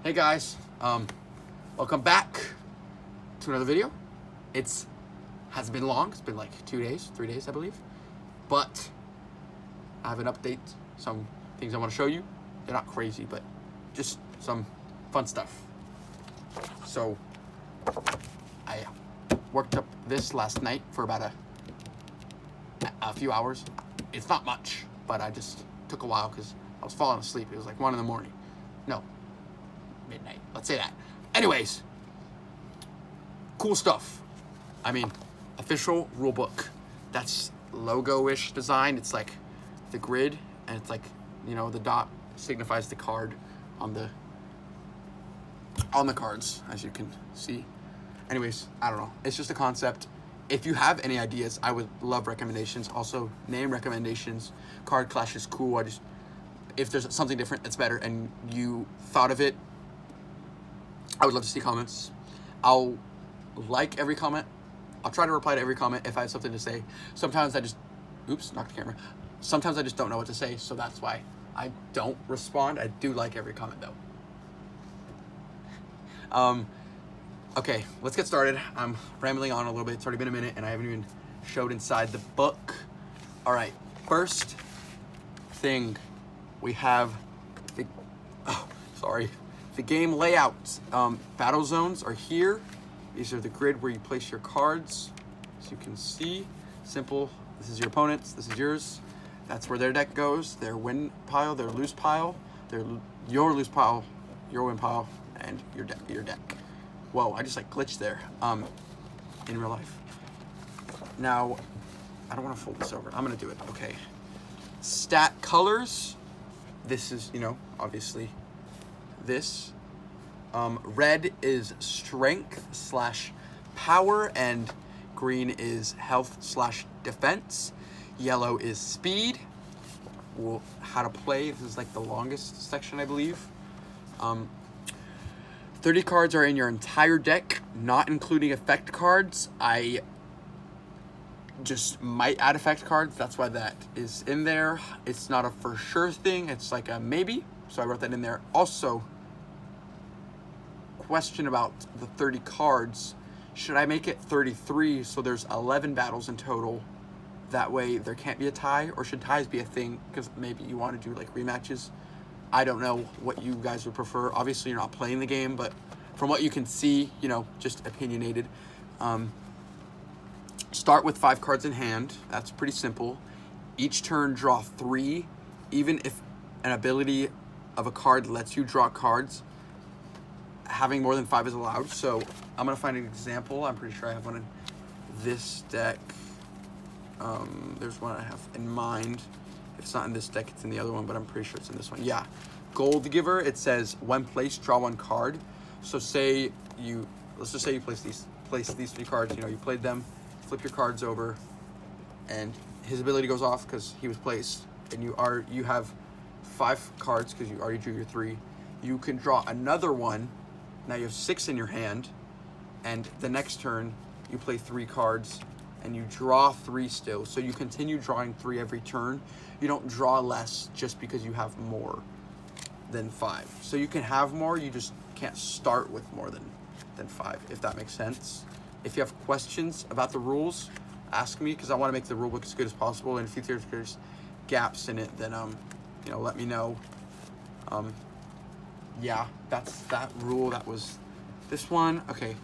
Hey guys, welcome back to another video. Hasn't been long. It's been like 2 days, 3 days, I believe. But I have an update, some things I want to show you. They're not crazy, but just some fun stuff. So I worked up this last night for about a few hours. It's not much, but I just took a while because I was falling asleep. It was like 1 in the morning. No, midnight. Let's say that. Anyways, cool stuff. I mean, official rule book. That's logo-ish design. It's like the grid, and it's like, you know, the dot signifies the card on the cards, as you can see. Anyways, I don't know. It's just a concept. If you have any ideas, I would love recommendations. Also, name recommendations. Card Clash is cool. If there's something different that's better and you thought of it, I would love to see comments. I'll like every comment. I'll try to reply to every comment if I have something to say. Sometimes I just, oops, knocked the camera. Sometimes I just don't know what to say, so that's why I don't respond. I do like every comment though. Okay, let's get started. I'm rambling on a little bit. It's already been a minute and I haven't even showed inside the book. All right, first thing we have the game layout. Battle zones are here. These are the grid where you place your cards. As you can see, simple. This is your opponent's, this is yours. That's where their deck goes. Their win pile, their lose pile, your lose pile, your win pile, and your deck. Whoa, I just like glitched there. In real life. Now, I don't want to fold this over. I'm gonna do it. Okay. Stat colors. This is, you know, obviously this. Red is strength/power, and green is health/defense. Yellow is speed. Well, how to play. This is like the longest section, I believe. 30 cards are in your entire deck, not including effect cards. I just might add effect cards. That's why that is in there. It's not a for sure thing. It's like a maybe. So I wrote that in there. Also, question about the 30 cards. Should I make it 33 so there's 11 battles in total? That way there can't be a tie, or should ties be a thing? Because maybe you want to do like rematches. I don't know what you guys would prefer. Obviously you're not playing the game, but from what you can see, you know, just opinionated. Start with 5 cards in hand. That's pretty simple. Each turn draw 3, even if an ability of a card lets you draw cards. Having more than 5 is allowed. So I'm gonna find an example. I'm pretty sure I have one in this deck. There's one I have in mind. If it's not in this deck, it's in the other one, but I'm pretty sure it's in this one. Yeah. Gold Giver, it says when placed, draw 1 card. So let's just say you place these 3 cards, you know, you played them, flip your cards over, and his ability goes off because he was placed, and you have 5 cards because you already drew your 3. You can draw another one. Now you have 6 in your hand, and the next turn you play 3 cards and you draw 3 still. So you continue drawing 3 every turn. You don't draw less just because you have more than 5. So you can have more, you just can't start with more than 5, if that makes sense. If you have questions about the rules, ask me, because I want to make the rule book as good as possible, and if there's gaps in it, then you know, let me know. Yeah, that's that rule. That was this one. Okay,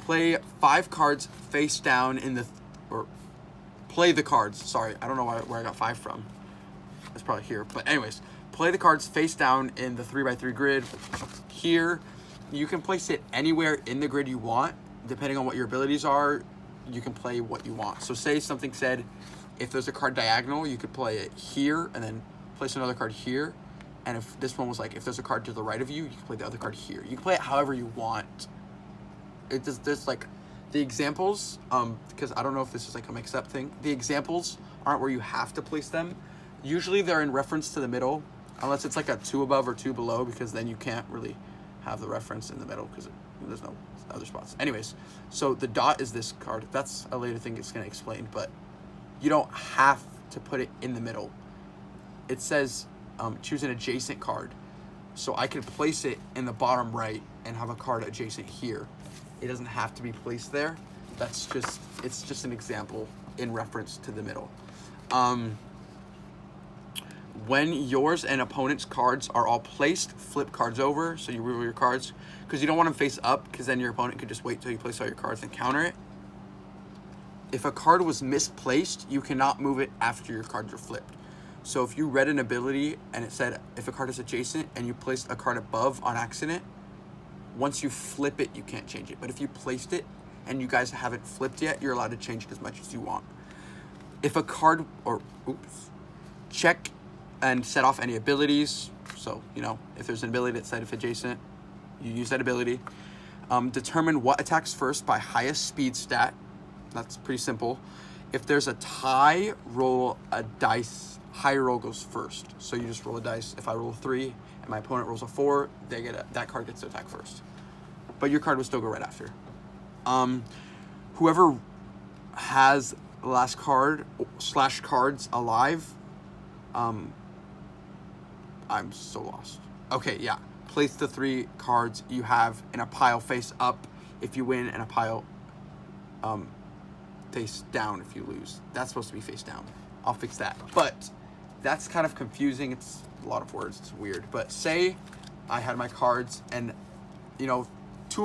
play 5 cards face down in the or play the cards. Sorry, I don't know where I got 5 from. It's probably here. But anyways, play the cards face down in the 3x3 grid. Here, you can place it anywhere in the grid you want. Depending on what your abilities are, you can play what you want. So say something said, if there's a card diagonal, you could play it here and then place another card here. And if this one was like, if there's a card to the right of you, you can play the other card here. You can play it however you want. There's like the examples, because I don't know if this is like a mix-up thing. The examples aren't where you have to place them. Usually they're in reference to the middle, unless it's like a 2 above or 2 below, because then you can't really have the reference in the middle because there's no other spots. Anyways, so the dot is this card. That's a later thing it's going to explain, but you don't have to put it in the middle. It says choose an adjacent card. So I could place it in the bottom right and have a card adjacent here. It doesn't have to be placed there. It's just an example in reference to the middle. When yours and opponent's cards are all placed, flip cards over. So you reveal your cards because you don't want them face up, because then your opponent could just wait till you place all your cards and counter it. If a card was misplaced, you cannot move it after your cards are flipped. So if you read an ability and it said if a card is adjacent and you placed a card above on accident, once you flip it, you can't change it. But if you placed it and you guys haven't flipped yet, you're allowed to change it as much as you want. If a card, check and set off any abilities. So, if there's an ability that said if adjacent, you use that ability. Determine what attacks first by highest speed stat. That's pretty simple. If there's a tie, roll a dice. High roll goes first. So you just roll a dice. If I roll a 3 and my opponent rolls a 4, that card gets to attack first. But your card will still go right after. Whoever has the last card / cards alive, I'm so lost. Okay, yeah. Place the 3 cards you have in a pile face up if you win, and a pile face down if you lose. That's supposed to be face down. I'll fix that. But that's kind of confusing. It's a lot of words. It's weird. But say I had my cards and, 2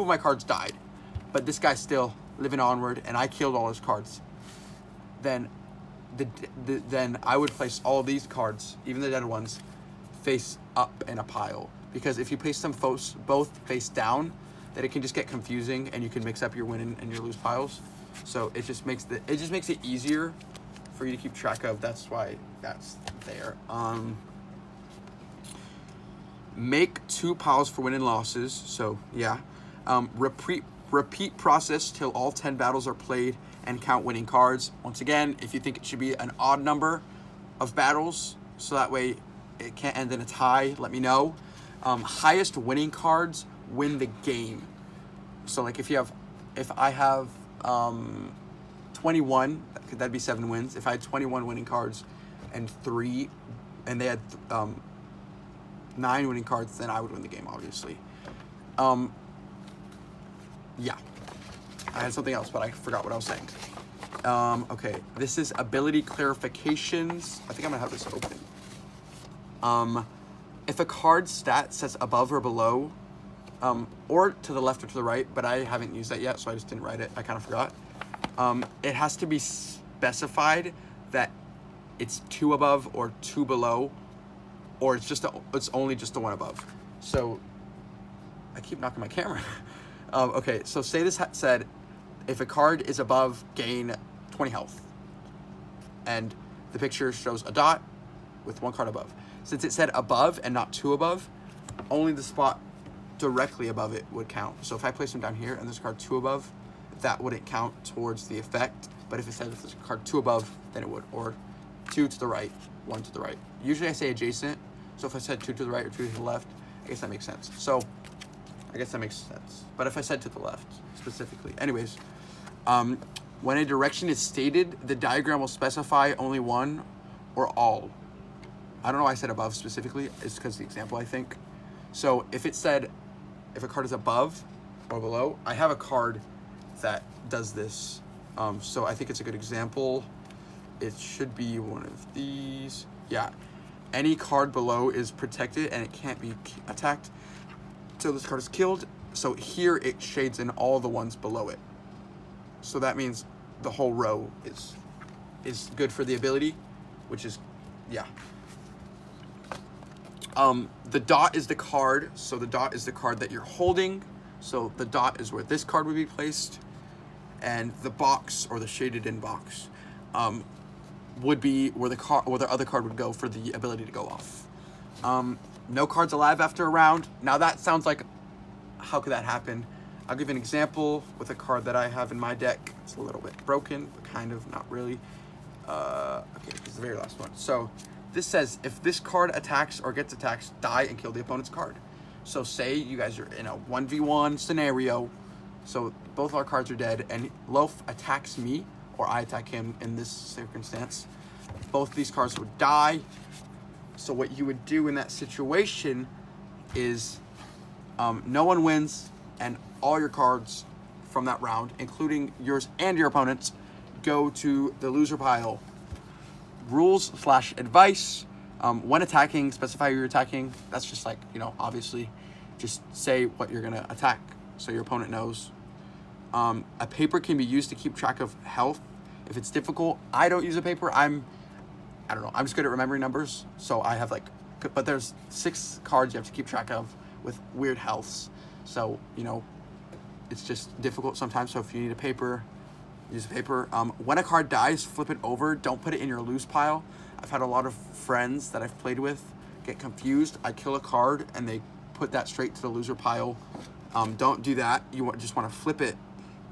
of my cards died, but this guy's still living onward and I killed all his cards. Then then I would place all these cards, even the dead ones, face up in a pile. Because if you place them both face down, then it can just get confusing and you can mix up your win and your lose piles. So it just makes it easier for you to keep track of. That's why that's there. Make 2 piles for win and losses. So yeah. Repeat process till all 10 battles are played and count winning cards. Once again, if you think it should be an odd number of battles, so that way it can't end in a tie, let me know. Highest winning cards win the game. So like if I have 21, that'd be 7 wins. If I had 21 winning cards and they had 9 winning cards, then I would win the game, obviously. Yeah. I had something else, but I forgot what I was saying. Okay, this is ability clarifications. I think I'm gonna have this open. If a card stat says above or below, or to the left or to the right, but I haven't used that yet, so I just didn't write it. I kind of forgot. It has to be specified that it's 2 above or 2 below, or it's only just the 1 above. So I keep knocking my camera. Okay, so say this said, if a card is above, gain 20 health. And the picture shows a dot with 1 card above. Since it said above and not 2 above, only the spot directly above it would count. So if I place them down here and there's a card 2 above, that wouldn't count towards the effect. But if it said if there's a card 2 above, then it would. Or 2 to the right, 1 to the right. Usually I say adjacent. So if I said 2 to the right or 2 to the left, I guess that makes sense. So I guess that makes sense. But if I said to the left specifically. Anyways, when a direction is stated, the diagram will specify only one or all. I don't know why I said above specifically. It's because of the example, I think. So if it said, if a card is above or below, I have a card that does this. So I think it's a good example. It should be one of these. Yeah. Any card below is protected and it can't be attacked till this card is killed. So here it shades in all the ones below it. So that means the whole row is good for the ability, which is, yeah. The dot is the card. So the dot is the card that you're holding. So the dot is where this card would be placed. And the box, or the shaded in box, would be where the other card would go for the ability to go off. No cards alive after a round. Now that sounds like, how could that happen? I'll give an example with a card that I have in my deck. It's a little bit broken, but kind of, not really. Okay, this is the very last one. So this says, if this card attacks or gets attacked, die and kill the opponent's card. So say you guys are in a 1v1 scenario, so both our cards are dead, and Loaf attacks me, or I attack him in this circumstance. Both these cards would die. So what you would do in that situation is no one wins, and all your cards from that round, including yours and your opponent's, go to the loser pile. Rules/advice. When attacking, specify who you're attacking. That's just like, obviously, just say what you're gonna attack so your opponent knows. A paper can be used to keep track of health. If it's difficult, I don't use a paper. I don't know. I'm just good at remembering numbers. So I have but there's 6 cards you have to keep track of with weird healths. So, it's just difficult sometimes. So if you need a paper, use a paper. When a card dies, flip it over. Don't put it in your lose pile. I've had a lot of friends that I've played with get confused. I kill a card and they put that straight to the loser pile. Don't do that. You just want to flip it.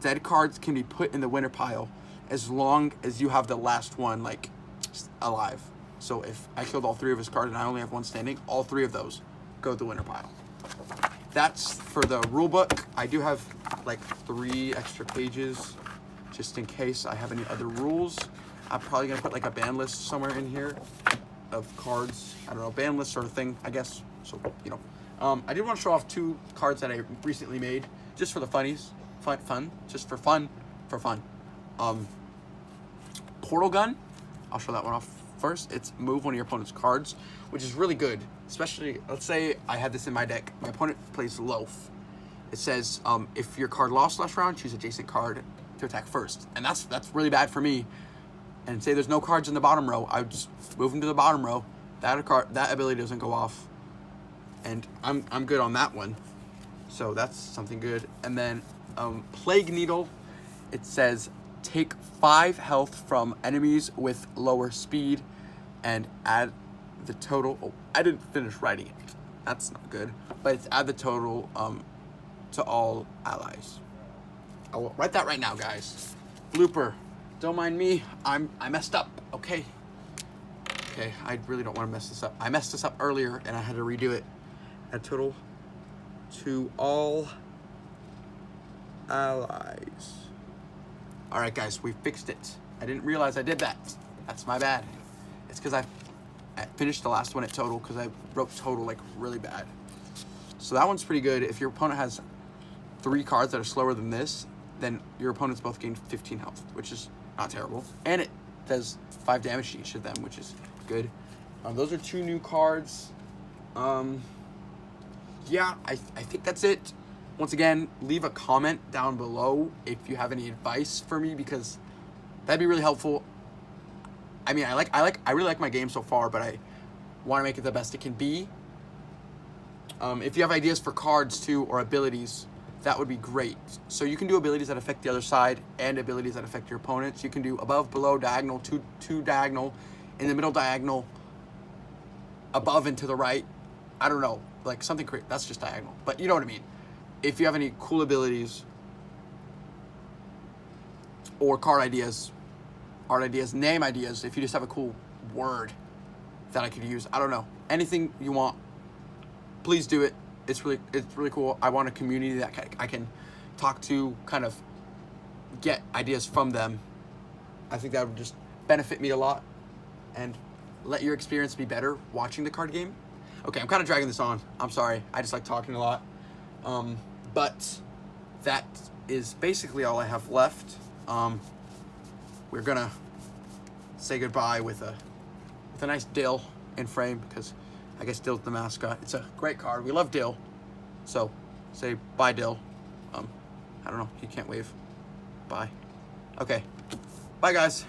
Dead cards can be put in the winner pile as long as you have the last one alive. So if I killed all 3 of his cards and I only have 1 standing, all 3 of those go to the winner pile. That's for the rule book. I do have 3 extra pages just in case I have any other rules. I'm probably gonna put a ban list somewhere in here of cards. I don't know, ban list sort of thing, I guess. So, I did want to show off 2 cards that I recently made just for the funnies. Just for fun. Portal Gun, I'll show that one off first. It's move one of your opponent's cards, which is really good. Especially, let's say I had this in my deck. My opponent plays Loaf. It says, if your card lost last round, choose adjacent card to attack first. And that's really bad for me. And say there's no cards in the bottom row, I would just move them to the bottom row. That ability doesn't go off. And I'm good on that one. So that's something good. And then Plague Needle, it says take 5 health from enemies with lower speed and add the total. Oh, I didn't finish writing it. That's not good. But it's add the total to all allies. I will write that right now, guys. Blooper. Don't mind me. I messed up. Okay, I really don't want to mess this up. I messed this up earlier and I had to redo it. Add total to all allies. All right, guys, we fixed it. I didn't realize I did that. That's my bad. It's because I finished the last one at total because I wrote total really bad. So that one's pretty good. If your opponent has 3 cards that are slower than this, then your opponents both gain 15 health, which is not terrible. And it does 5 damage to each of them, which is good. Those are 2 new cards. Yeah, I think that's it. Once again, leave a comment down below if you have any advice for me, because that'd be really helpful. I mean, I really like my game so far, but I want to make it the best it can be. If you have ideas for cards too, or abilities, that would be great. So you can do abilities that affect the other side and abilities that affect your opponents. You can do above, below, diagonal, two diagonal, in the middle diagonal, above and to the right. I don't know, something crazy. That's just diagonal, but you know what I mean. If you have any cool abilities or card ideas, art ideas, name ideas, if you just have a cool word that I could use, I don't know, anything you want, please do it. It's really cool. I want a community that I can talk to, kind of get ideas from them. I think that would just benefit me a lot and let your experience be better watching the card game. Okay, I'm kind of dragging this on. I'm sorry. I just like talking a lot. But that is basically all I have left. We're gonna say goodbye with a nice Dill in frame, because I guess Dill's the mascot. It's a great card. We love Dill. So say bye, Dill. I don't know. He can't wave. Bye. Okay. Bye, guys.